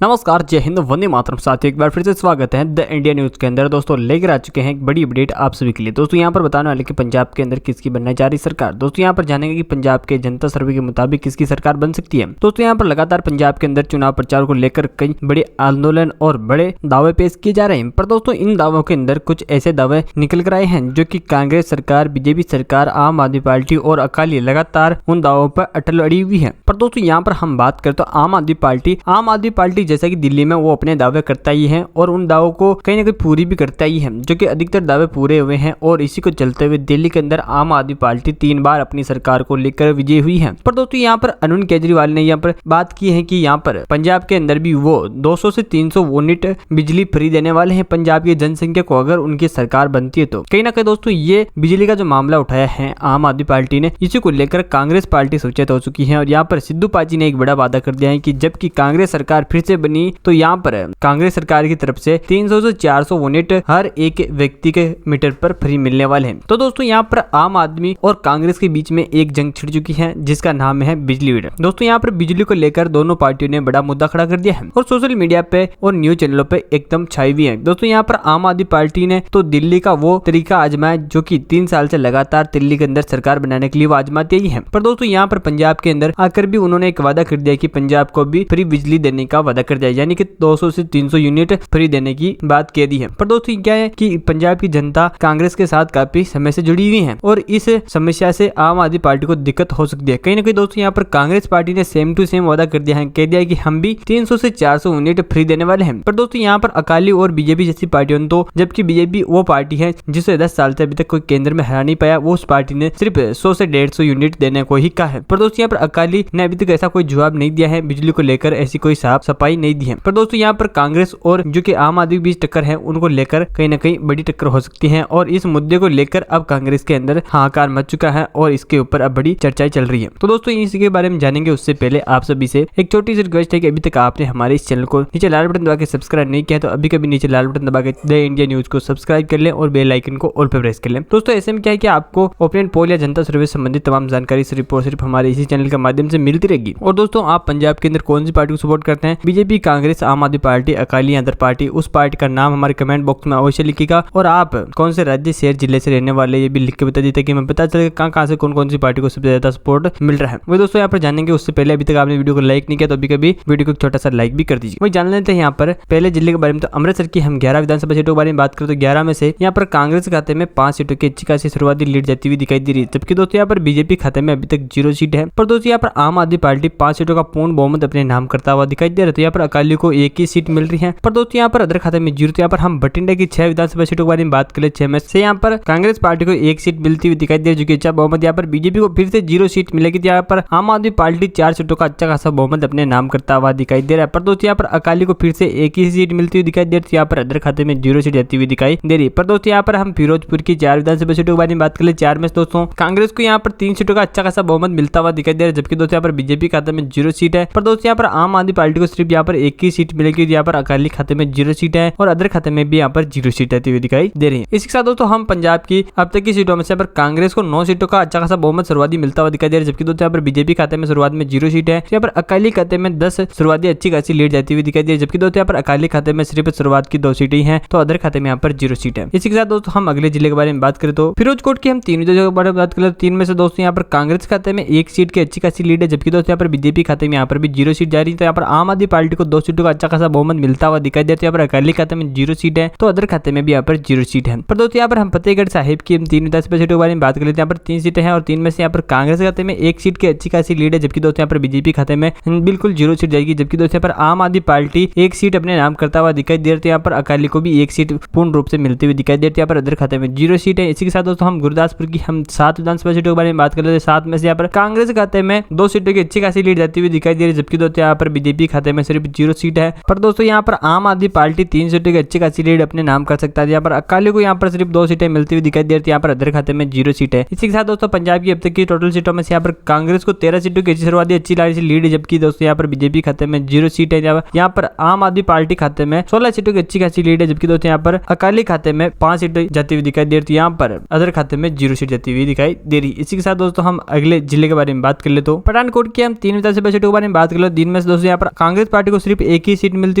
नमस्कार, जय हिंद, वंदे मातरम। साथियों, एक बार फिर से स्वागत है द इंडिया न्यूज के अंदर। दोस्तों लेकर आ चुके हैं एक बड़ी अपडेट आप सभी के लिए। दोस्तों यहाँ पर बताने वाले कि पंजाब के अंदर किसकी बनने जा रही सरकार। दोस्तों यहाँ पर जानेंगे कि पंजाब के जनता सर्वे के मुताबिक किसकी सरकार बन सकती है। दोस्तों यहाँ पर लगातार पंजाब के अंदर चुनाव प्रचार को लेकर कई बड़े आंदोलन और बड़े दावे पेश किए जा रहे हैं। पर दोस्तों इन दावों के अंदर कुछ ऐसे दावे निकल कर आए हैं जो कि कांग्रेस सरकार, बीजेपी सरकार, आम आदमी पार्टी और अकाली लगातार उन दावों पर अटल अड़ी हुई है। पर दोस्तों यहाँ पर हम बात करें तो आम आदमी पार्टी जैसा कि दिल्ली में वो अपने दावे करता ही है और उन दावों को कहीं ना कहीं पूरी भी करता ही है, जो कि अधिकतर दावे पूरे हुए हैं। और इसी को चलते हुए दिल्ली के अंदर आम आदमी पार्टी 3 बार अपनी सरकार को लेकर विजयी हुई है। पर दोस्तों यहाँ पर अरविंद केजरीवाल ने यहाँ पर बात की है कि यहाँ पर पंजाब के अंदर भी वो 200 से 300 यूनिट बिजली फ्री देने वाले हैं पंजाब की जनसंख्या को, अगर उनकी सरकार बनती है तो। कहीं ना कहीं दोस्तों ये बिजली का जो मामला उठाया है आम आदमी पार्टी ने, इसी को लेकर कांग्रेस पार्टी सचेत हो चुकी है। और यहाँ पर सिद्धू पाजी ने एक बड़ा वादा कर दिया है कि जबकि कांग्रेस सरकार फिर से बनी तो यहाँ पर कांग्रेस सरकार की तरफ से 300 से 400 यूनिट हर एक व्यक्ति के मीटर पर फ्री मिलने वाले हैं। तो दोस्तों यहाँ पर आम आदमी और कांग्रेस के बीच में एक जंग छिड़ चुकी है जिसका नाम है बिजली बिल। दोस्तों यहाँ पर बिजली को लेकर दोनों पार्टियों ने बड़ा मुद्दा खड़ा कर दिया है और सोशल मीडिया पे और न्यूज चैनलों पे एकदम छाई हुई है। दोस्तों यहाँ पर आम आदमी पार्टी ने तो दिल्ली का वो तरीका आजमाया जो कि 3 साल से लगातार दिल्ली के अंदर सरकार बनाने के लिए वो आजमाती ही है। पर दोस्तों यहाँ पर पंजाब के अंदर आकर भी उन्होंने एक वादा कर दिया कि पंजाब को भी फ्री बिजली देने का वादा कर दिया, यानी कि 200 से 300 यूनिट फ्री देने की बात कह दी है। पर दोस्तों क्या है कि पंजाब की जनता कांग्रेस के साथ काफी समय से जुड़ी हुई है और इस समस्या से आम आदमी पार्टी को दिक्कत हो सकती है। कहीं ना कहीं दोस्तों यहाँ पर कांग्रेस पार्टी ने सेम टू सेम वादा कर दिया है, कह दिया है कि हम भी 300 से 400 यूनिट फ्री देने वाले हैं। पर दोस्तों यहाँ पर अकाली और बीजेपी जैसी पार्टियों, तो जबकि बीजेपी वो पार्टी है जिसे 10 साल से अभी तक कोई केंद्र में हरा नहीं पाया, वो उस पार्टी ने सिर्फ 100 से 150 यूनिट देने को ही कहा है। पर दोस्तों यहाँ पर अकाली ने अभी तक ऐसा कोई जवाब नहीं दिया है, बिजली को लेकर ऐसी कोई साफ सफाई नहीं दी है। पर दोस्तों यहाँ पर कांग्रेस और जो कि आम आदमी के बीच टक्कर है, उनको लेकर कहीं ना कहीं बड़ी टक्कर हो सकती है और इस मुद्दे को लेकर अब कांग्रेस के अंदर हाहाकार मच चुका है और इसके ऊपर अब बड़ी चर्चाएं चल रही है। तो दोस्तों इसी के बारे में जानेंगे, उससे पहले आप सभी से एक छोटी सी रिक्वेस्ट है कि अभी तक आपने हमारे इस चैनल को नीचे लाल बटन दबा के सब्सक्राइब नहीं किया तो अभी कभी नीचे लाल बटन दबा के द इंडिया न्यूज को सब्सक्राइब कर लें और बेल आइकन को ऑल पे प्रेस कर लें। दोस्तों ऐसे में क्या है कि आपको ओपिनियन पोल या जनता सर्वे संबंधित तमाम जानकारी सिर्फ और सिर्फ हमारे इसी चैनल के माध्यम से मिलती रहेगी। और दोस्तों आप पंजाब के अंदर कौन सी पार्टी को सपोर्ट करते हैं, बीजेपी, कांग्रेस, आम आदमी पार्टी, अकाली, अदर पार्टी, उस पार्टी का नाम हमारे कमेंट बॉक्स में अवश्य लिखिएगा। और आप कौन से राज्य, शहर, जिले से रहने वाले ये भी लिख के बता दीजिए कि हमें पता चले कहाँ से कौन सी पार्टी को सबसे ज्यादा सपोर्ट मिल रहा है। वो दोस्तों यहाँ पर जानेंगे, उससे पहले अभी तक आपने वीडियो को लाइक नहीं किया तो अभी कभी वीडियो को छोटा सा लाइक भी कर दीजिए। वही जान लेते हैं यहाँ पर पहले जिले के बारे में। तो अमृतसर की हम 11 विधानसभा सीटों के बारे में बात करें तो 11 में से यहाँ पर कांग्रेस के खाते में 5 सीटों की अच्छी खासी शुरुआती लीड जाती हुई दिखाई दे रही है, जबकि दोस्तों यहाँ पर बीजेपी खाते में अभी तक 0 सीट है। पर दोस्तों यहाँ पर आम आदमी पार्टी 5 सीटों का पूर्ण बहुमत अपने नाम करता हुआ दिखाई दे रहा है। तो यहाँ पर अकाली को 1 ही सीट मिल रही है। पर दोस्तों यहाँ पर अदर खाते में 0। तो यहाँ पर हम बठिंडा की 6 विधानसभा सीटों के बारे में बात करें, 6 में से यहाँ पर कांग्रेस पार्टी को 1 सीट मिलती हुई दिखाई दे रही है, जो कि अच्छा बहुमत। यहाँ पर बीजेपी को फिर से 0 सीट मिलेगी। यहाँ पर आम आदमी पार्टी 4 सीटों का अच्छा खासा बहुमत अपने नाम करता हुआ दिखाई दे रहा है। पर दोस्तों यहाँ पर अकाली को फिर से 1 ही सीट मिलती हुई दिखाई दे रही है। यहाँ पर अदर खाते में 0 सीट जाती हुई दिखाई दे रही है। पर दोस्तों यहाँ पर हम फिरोजपुर की 4 विधानसभा सीटों के बारे में बात करें, 4 में दोस्तों कांग्रेस को यहाँ पर 3 सीटों का अच्छा खासा बहुमत मिलता हुआ दिखाई दे रहा है, जबकि दोस्तों यहाँ पर बीजेपी खाते में 0 सीट है। पर दोस्तों यहाँ पर आम आदमी पार्टी को सिर्फ यहाँ पर 1 ही सीट मिलेगी। यहाँ पर अकाली खाते में 0 सीट है और अदर खाते में भी यहाँ पर 0 सीट आती हुई दिखाई दे रही है। इसके साथ दोस्तों हम पंजाब की अब तक की सीटों में से यहाँ पर कांग्रेस को 9 सीटों का अच्छा खासा बहुमत शुरुआती मिलता हुआ दिखाई दे रहा है, जबकि दोस्तों यहाँ पर बीजेपी खाते में शुरुआत में 0 सीट है। यहाँ पर अकाली खाते में 10 शुरुआती अच्छी खासी लीड जाती हुई दिखाई दे रही है, जबकि दोस्तों यहाँ पर अकाली खाते में सिर्फ शुरुआत की 2 सीटें हैं, तो अदर खाते में यहाँ पर 0 सीट है। इसी के साथ दोस्तों हम अगले जिले के बारे में बात करें तो फिरोजकोट की हम 3 जगह के बारे में बात करें, 3 में से दोस्तों यहाँ पर कांग्रेस खाते में 1 सीट की अच्छी खासी लीड है, जबकि दोस्तों यहाँ पर बीजेपी खाते में यहाँ पर भी 0 सीट जा रही है। तो यहाँ पर आम आदमी पार्टी को 2 सीटों का अच्छा खासा बहुमत मिलता हुआ दिखाई देता है। यहाँ पर अकाली खाते में 0 सीट है, तो अदर खाते में भी यहाँ पर 0 सीट है। पर दोस्तों यहाँ पर हम फतेहगढ़ साहिब की 3 विधानसभा सीटों के बारे में बात कर लेते हैं। यहाँ पर 3 सीटें हैं और 3 में से यहाँ पर कांग्रेस खाते में 1 सीट की अच्छी खासी लीड है, जबकि दोस्तों यहाँ पर बीजेपी खाते में बिल्कुल 0 सीट जाएगी, जबकि दोस्तों यहाँ पर आम आदमी पार्टी 1 सीट अपने नाम करता हुआ दिखाई दे रही है। यहाँ पर अकाली को भी 1 सीट पूर्ण रूप से मिलती हुई दिखाई देती है। यहाँ पर अदर खाते में 0 सीट है। इसी के साथ दोस्तों हम गुरदासपुर की हम 7 विधानसभा सीटों के बारे में बात कर लेते हैं। 7 में से यहाँ पर कांग्रेस खाते में 2 सीटों की अच्छी खासी लीड जाती हुई दिखाई दे रही है, जबकि दोस्तों यहाँ पर बीजेपी खाते में सिर्फ 0 सीट है। पर दोस्तों यहाँ पर आम आदमी पार्टी 3 सीटों की अच्छी खासी लीड अपने नाम कर सकता है। यहाँ पर अकाली को यहाँ पर सिर्फ 2 सीटें मिलती हुई दिखाई दे रही है। यहाँ पर अदर खाते में 0 सीट है। इसी के साथ दोस्तों पंजाब की अब तक की टोटल सीटों में से यहाँ पर कांग्रेस को 13 सीटों की शुरुआती अच्छी लीड है, जबकि दोस्तों यहाँ पर बीजेपी खाते में 0 सीट है। यहाँ पर आम आदमी पार्टी खाते में 16 सीटों की अच्छी खासी लीड है, जबकि दोस्तों यहाँ पर अकाली खाते में 5 सीटें जाती हुई दिखाई दे रही है। यहाँ पर अदर खाते में 0 सीट जाती हुई दिखाई दे रही है। इसी के साथ दोस्तों हम अगले जिले के बारे में बात कर ले तो पठानकोट की हम 3 विधानसभा सीटों के बारे में बात कर लो। दिन में दोस्तों यहाँ पर कांग्रेस पार्टी पार्टी को सिर्फ एक ही सीट मिलती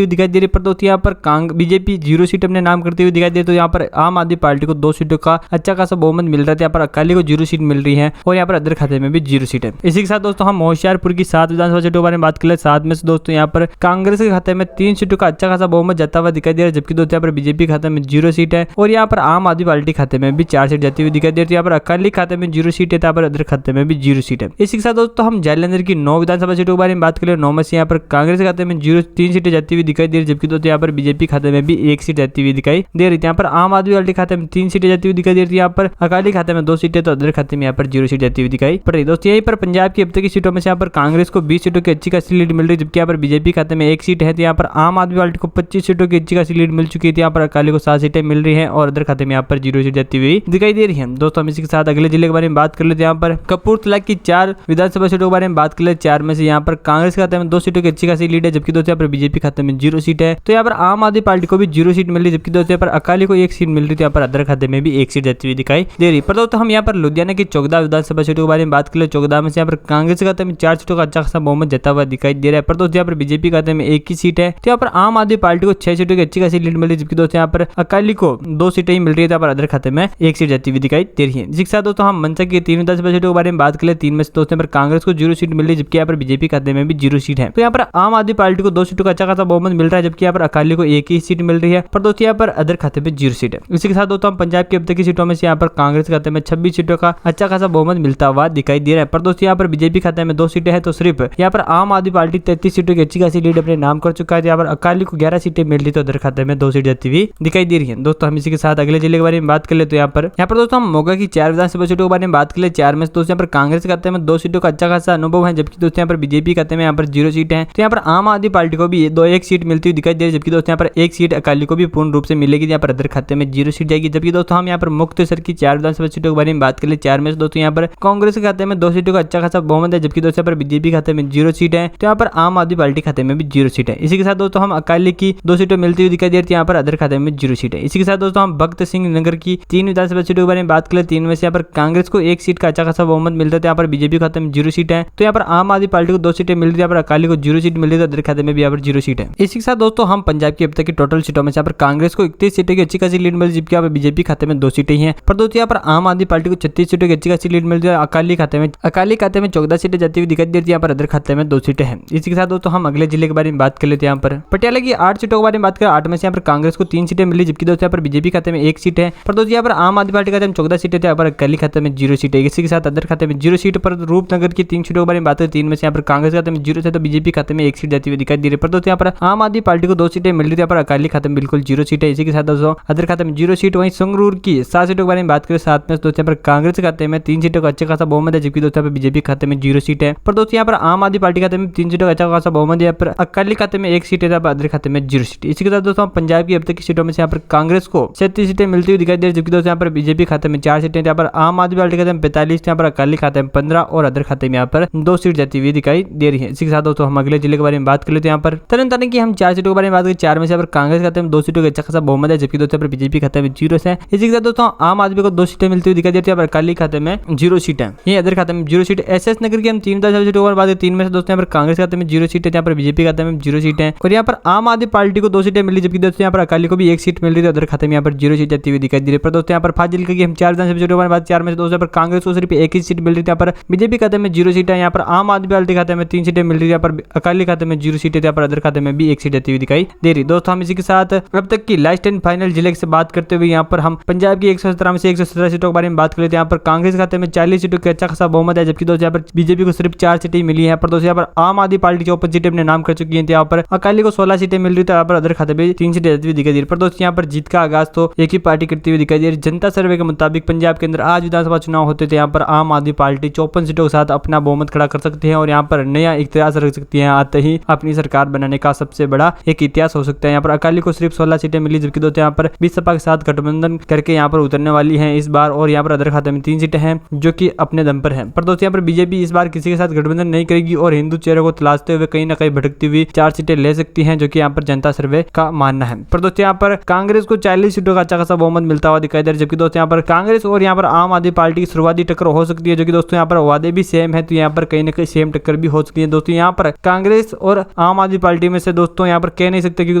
हुई दिखाई दे रही है। पर दोस्तों यहाँ पर बीजेपी 0 सीट अपने नाम करते हुए दिखाई दे, तो यहाँ पर आम आदमी पार्टी को 2 सीटों का अच्छा खासा बहुमत मिल रहा है। यहाँ पर अकाली को 0 सीट मिल रही है और यहाँ पर अदर खाते में भी 0 सीट है। इसी के साथ दोस्तों हम होशियारपुर की 7 विधानसभा सीटों के बारे में बात कर ले। 7 में से दोस्तों यहाँ पर कांग्रेस के खाते में 3 सीटों का अच्छा खासा बहुमत जाता हुआ दिखाई दे रहा है, जबकि दोस्तों यहाँ पर बीजेपी खाते में 0 सीट है और यहाँ पर आम आदमी पार्टी खाते में भी 4 सीट जाती हुई दिखाई दे रही है। यहाँ पर अकाली खाते में 0 सीट है, यहाँ पर अदर खाते में भी 0 सीट है। इसी के साथ दोस्तों हम जालंधर की 9 विधानसभा सीटों के बारे में बात करें। 9 में से यहाँ पर कांग्रेस के खाते में 3 सीटें जाती हुई दिखाई दे रही है, जबकि दोस्तों यहाँ पर बीजेपी खाते में भी 1 सीट जाती हुई दिखाई दे रही है। यहाँ पर आम आदमी पार्टी खाते में 3 सीटें जाती हुई दिखाई दे रही है, यहाँ पर अकाली खाते में 2 सीटें, तो अदर खाते में यहाँ पर 0 सीट जाती हुई दिखाई पड़ रही है। दोस्तों यहीं पर पंजाब की अब तक की सीटों में से यहाँ पर कांग्रेस को 20 सीटों की अच्छी खासी लीड मिल रही है, जबकि यहाँ पर बीजेपी खाते में 1 सीट है। तो यहाँ पर आम आदमी पार्टी को 25 सीटों की अच्छी खासी लीड मिल चुकी थी, यहाँ पर अकाली को 7 सीटें मिल रही है और अदर खाते में यहाँ पर 0 सीट जाती हुई दिखाई दे रही है। दोस्तों हम इसी के साथ अगले जिले के बारे में बात कर लेते हैं। यहाँ पर कपूरथला की 4 विधानसभा सीटों के बारे में बात कर ले। 4 में से यहाँ पर कांग्रेस खाते में 2 सीटों की अच्छी खासी लीड है, जबकि दोस्तों यहाँ पर बीजेपी खाते में 0 सीट है। तो यहाँ पर आम आदमी पार्टी को भी 0 सीट मिल रही है, जबकि दोस्तों यहाँ पर अकाली को 1 सीट मिल रही थी, यहाँ पर अदर खाते में भी 1 सीट जाती हुई दिखाई दे रही है। पर दोस्तों हम यहाँ पर लुधियाना की 14 विधानसभा सीटों के बारे में बात कर ले। 14 में से यहाँ पर कांग्रेस खाते में 4 सीटों का अच्छा खासा बहुमत जता हुआ दिखाई दे रहा है, पर दोस्तों यहाँ पर बीजेपी खाते में 1 ही सीट है। तो यहाँ पर आम आदमी पार्टी को 6 सीटों की अच्छी खासी लीड मिल रही है, जबकि दोस्तों यहाँ पर अकाली को 2 सीटें ही मिल रही है, यहाँ पर अदर खाते में 1 सीट जाती हुई दिखाई दे रही है। जिसके साथ दोस्तों हम मनसा की 3 विधानसभा सीटों के बारे में बात कर ले। 3 में से दोस्तों यहाँ पर कांग्रेस को 0 सीट मिल रही है, जबकि यहाँ पर बीजेपी खाते में भी 0 सीट है। तो यहाँ पर आम आदमी पार्टी को 2 सीटों का अच्छा खासा बहुमत मिल रहा है, जबकि यहाँ पर अकाली को 1 ही सीट मिल रही है, पर दोस्तों यहाँ पर अदर खाते में 0 सीट है। इसी के साथ दोस्तों हम पंजाब की अब तक की सीटों में से यहाँ पर कांग्रेस खाते में 26 सीटों का अच्छा खासा बहुमत मिलता हुआ दिखाई दे रहा है, पर दोस्तों यहाँ पर बीजेपी खाते में 2 सीटें हैं। तो सिर्फ यहाँ पर आम आदमी पार्टी 33 सीटों की अच्छी खासी लीड अपने नाम कर चुका है। यहाँ पर अकाली को 11 सीटें मिल रही, तो अदर खाते में 2 सीट जाती हुई दिखाई दे रही है। दोस्तों हम इसी के साथ अगले जिले के बारे में बात कर ले। तो यहाँ पर दोस्तों हम मोगा की 4 विधानसभा सीटों के बारे में बात कर ले। 4 में दोस्तों यहाँ पर कांग्रेस खाते में 2 सीटों का अच्छा खासा अनुभव है, जबकि दोस्तों यहाँ पर बीजेपी खाते में यहाँ पर 0 सीट है। तो यहाँ पर आम आदमी पार्टी को भी 1 सीट मिलती हुई दिखाई दे रही है, जबकि दोस्तों यहाँ पर 1 सीट अकाली को भी पूर्ण रूप से मिलेगी, यहाँ पर अदर खाते में 0 सीट जाएगी। जबकि दोस्तों हम यहाँ पर मुक्तसर की 4 विधानसभा सीटों के बारे में बात कर ले। 4 में दोस्तों यहाँ पर कांग्रेस के खाते में 2 सीटों का अच्छा खासा बहुमत है, जबकि दोस्तों यहाँ पर बीजेपी खाते में 0 सीट है। तो यहाँ पर आम आदमी पार्टी खाते में भी 0 सीट है। इसी के साथ दोस्तों हम अकाली की 2 सीटें मिलती हुई दिखाई दे रही है, यहाँ पर अदर खाते में 0 सीट है। इसी के साथ दोस्तों हम भगत सिंह नगर की 3 विधानसभा सीटों के बारे में बात कर ले। 3 में से यहाँ पर कांग्रेस को 1 सीट का अच्छा खासा बहुमत मिल रहा है, यहाँ पर बीजेपी खाते में 0 सीट है। तो यहाँ पर आम आदमी पार्टी को 2 सीटें मिल रही है, यहाँ पर अकाली को 0 सीट मिल रही है, तो अदर खाते में भी यहाँ पर 0 सीट है। इसी के साथ दोस्तों हम पंजाब की अब तक की टोटल सीटों में से यहाँ पर कांग्रेस को 31 सीटें की अच्छी खासी लीड मिल रही है, जबकि यहाँ पर बीजेपी खाते में 2 सीटें ही हैं। पर दोस्तों यहाँ पर आम आदमी पार्टी को 36 सीटों की अच्छी खासी लीड मिल रही है, अकाली खाते में 14 सीटें जाती हुई दिखाई दे रही है, यहाँ पर अदर खाते में 2 सीटें हैं। इसी के साथ दोस्तों हम अगले जिले के बारे में बात कर लेते हैं। यहाँ पर पटियाला की 8 सीटों के बारे में बात करें। 8 में से यहाँ पर कांग्रेस को 3 सीटें मिली, जबकि दोस्तों यहाँ पर बीजेपी खाते में 1 सीट है। पर दोस्तों यहाँ पर आम आदमी पार्टी खाते में 14 सीटें थे, यहाँ पर अकाली खाते में 0 सीट है। इसी के साथ अदर खाते में 0 सीट। पर रूपनगर की 3 सीटों के बारे में बात करें। 3 में से यहाँ पर कांग्रेस खाते में 0 से, तो बीजेपी खाते में 1 सीट जाती हुई दिखाई दे रही है। पर दोस्तों यहाँ पर आम आदमी पार्टी को 2 सीटें मिल रही थी, यहाँ पर अकाली खाते में बिल्कुल 0 सीट है। इसी के साथ दोस्तों अदर खाते में 0 सीट। वहीं संगरूर की 7 सीटों के बारे में बात करें। 7 में दोस्तों यहाँ पर कांग्रेस खाते में 3 सीटों का अच्छा खासा बहुमत है, जबकि दोस्तों यहाँ पर बीजेपी खाते में 0 सीट है। पर दोस्तों यहाँ पर आम आदमी पार्टी खाते में 3 सीटों का अच्छा खासा बहुमत है, यहाँ पर अकाली खाते में 1 सीट है, यहाँ पर अदर खाते में 0 सीट। इसी के साथ दोस्तों पंजाब की अब तक की सीटों में से यहाँ पर कांग्रेस को 37 सीटें मिलती हुई दिखाई दे रही है, जबकि दोस्तों यहाँ पर बीजेपी खाते में 4 सीटें, यहाँ पर आम आदमी पार्टी खाते में 45, यहाँ पर अकाली खाते में 15 और अदर खाते में यहाँ पर 2 सीट जाती हुई दिखाई दे रही है। इसी के साथ दोस्तों हम अगले जिले के बारे में बात कर लेते हैं। यहाँ पर तरन की हम 4 सीटों के बारे में बात करें। 4 में से यहाँ पर कांग्रेस खाते में 2 सीटों का अच्छा खासा बहुमत है, जबकि दोस्तों यहाँ पर बीजेपी खाते में 0 है। इसी के साथ दोस्तों आम आदमी को 2 सीटें मिलती हुई दिखाई देती है, यहाँ पर अकाली खाते में 0 सीट है, ये अदर खाते में 0 सीट। एसएस नगर की हम 3 विधानसभा सीटों पर बात करें। 3 में से दोस्तों यहाँ पर कांग्रेस खाते में 0 सीट है, यहाँ पर बीजेपी खाते में 0 सीट है। और यहाँ पर आम आदमी पार्टी को 2 सीटें मिली, जबकि दोस्तों यहाँ पर अकाली को भी 1 सीट मिल रही है, अदर खाते में यहाँ पर 0 सीट जाती हुई दिखाई दे रही है। पर दोस्तों यहाँ पर फाजिल्का की हम 4 विधानसभा सीटों पर बात 4 में से दोस्तों यहाँ पर कांग्रेस को सिर्फ 1 ही सीट मिल रही थी, यहाँ पर बीजेपी खाते में 0 सीट है। यहाँ पर आम आदमी पार्टी खाते में 3 सीटें मिल रही है, यहाँ पर अकाली खाते में 0 सीट है, यहाँ पर अदर खाते में भी 1 सीट जाती हुई दिखाई दे रही। दोस्तों हम इसी के साथ अब तक की लास्ट एंड फाइनल जिले से बात करते हुए यहाँ पर हम पंजाब की 117 में से 117 सीटों के बारे में बात कर लेते हैं। यहाँ पर कांग्रेस खाते में 40 सीटों का अच्छा खासा बहुमत है, जबकि दोस्तों यहाँ पर बीजेपी को सिर्फ 4 सीटें मिली है। पर दोस्तों यहाँ पर आम आदमी पार्टी 54 सीटें अपने नाम कर चुकी है, यहाँ पर अकाली को 16 सीटें मिल रही थी, यहाँ पर अदर खाते में 3 सीटें जाती हुई दिखाई दे रही। पर दोस्तों यहाँ पर जीत का आगाज तो एक ही पार्टी करती हुई दिखाई दे रही। जनता सर्वे के मुताबिक पंजाब के अंदर आज विधानसभा चुनाव होते थे, यहाँ पर आम आदमी पार्टी 54 सीटों के साथ अपना बहुमत खड़ा कर सकती है और यहाँ पर नया इतिहास रख सकती है। आते ही अपनी सरकार बनाने का सबसे बड़ा एक इतिहास हो सकता है। यहाँ पर अकाली को सिर्फ 16 सीटें मिली, जबकि दोस्तों यहाँ पर बीसपा के साथ गठबंधन करके यहाँ पर उतरने वाली है इस बार, और यहाँ पर अदर खाते में 3 सीटें हैं जो कि अपने दम पर है। पर दोस्तों यहाँ पर बीजेपी इस बार किसी के साथ गठबंधन नहीं करेगी और हिंदू चेहरे को तलाशते हुए कहीं ना कहीं भटकती हुई 4 सीटें ले सकती है, जो कि यहाँ पर जनता सर्वे का मानना है। पर दोस्तों यहाँ पर कांग्रेस को 40 सीटों का अच्छा खासा बहुमत मिलता हुआ दिखाई दे रहा है, जबकि दोस्तों यहाँ पर कांग्रेस और यहाँ पर आम आदमी पार्टी की शुरुआती टक्कर हो सकती है, जो कि दोस्तों यहाँ पर वादे भी सेम है, तो यहाँ पर कहीं ना कहीं सेम टक्कर भी हो सकती है। दोस्तों यहाँ पर कांग्रेस और आम आदमी पार्टी में से दोस्तों यहाँ पर कह नहीं सकते, क्योंकि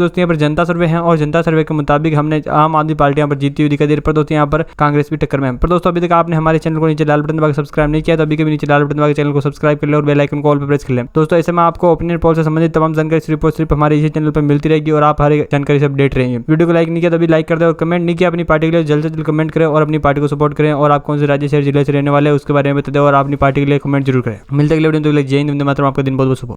दोस्तों यहाँ पर जनता सर्वे है और जनता सर्वे के मुताबिक हमने आम आदमी पार्टी यहाँ पर जीती हुई दिखाई दे रही है। पर दोस्तों यहाँ पर कांग्रेस भी टक्कर में है। पर दोस्तों अभी तक आपने हमारे चैनल को नीचे लाल बटन दबा के सब्सक्राइब नहीं किया तो अभी के भी नीचे लाल बटन दबा के चैनल को सब्सक्राइब कर ले और बेल आइकन को ऑल पर प्रेस कर ले। दोस्तों ऐसे में आपको ओपिनियन पोल से संबंधित तमाम जानकारी सिर्फ हमारे इसी चैनल पर मिलती रहेगी और आप हर एक जानकारी से अपडेट रहेंगे। वीडियो को लाइक नहीं किया तो अभी लाइक कर दे और कमेंट नहीं किया अपनी पार्टी के लिए जल्द से जल्द कमेंट करें और अपनी पार्टी को सपोर्ट करें और आप कौन से राज्य शहर जिले से रहने वाले हैं उसके बारे में बता दें और अपनी पार्टी के लिए कमेंट जरूर करें। मिलते अगले वीडियो में, तो जय हिंद, वंदे मातरम। आपका दिन बहुत बहुत शुभ हो।